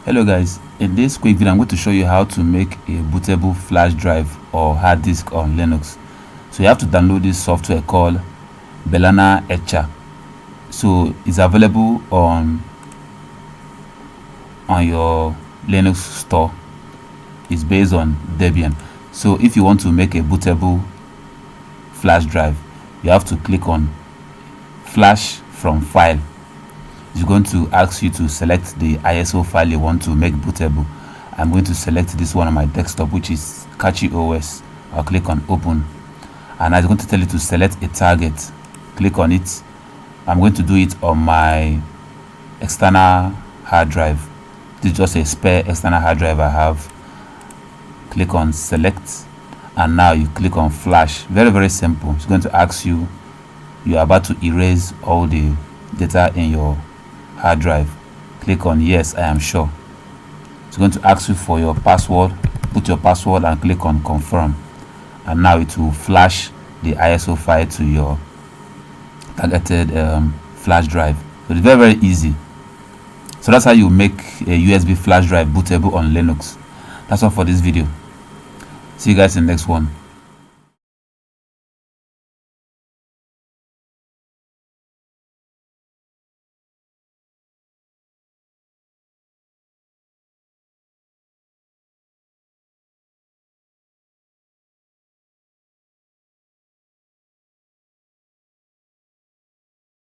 Hello guys, in this quick video I'm going to show you how to make a bootable flash drive or hard disk on Linux. So you have to download this software called Belana Etcher. So it's available on your Linux store. It's based on Debian. So if you want to make a bootable flash drive, you have to click on flash from file. It's going to ask you to select the ISO file you want to make bootable. I'm going to select this one on my desktop, which is Catchy OS. I'll click on open, and I'm going to tell you to select a target. Click on it. I'm going to do it on my external hard drive. This is just a spare external hard drive I have. Click on select, and now you click on flash. Very simple. It's going to ask you are about to erase all the data in your hard drive. Click on yes, I am sure. It's going to ask you for your password. Put your password and click on confirm, and now it will flash the ISO file to your targeted flash drive. So it's very easy. So that's how you make a USB flash drive bootable on Linux. That's all for this video. See you guys in the next one.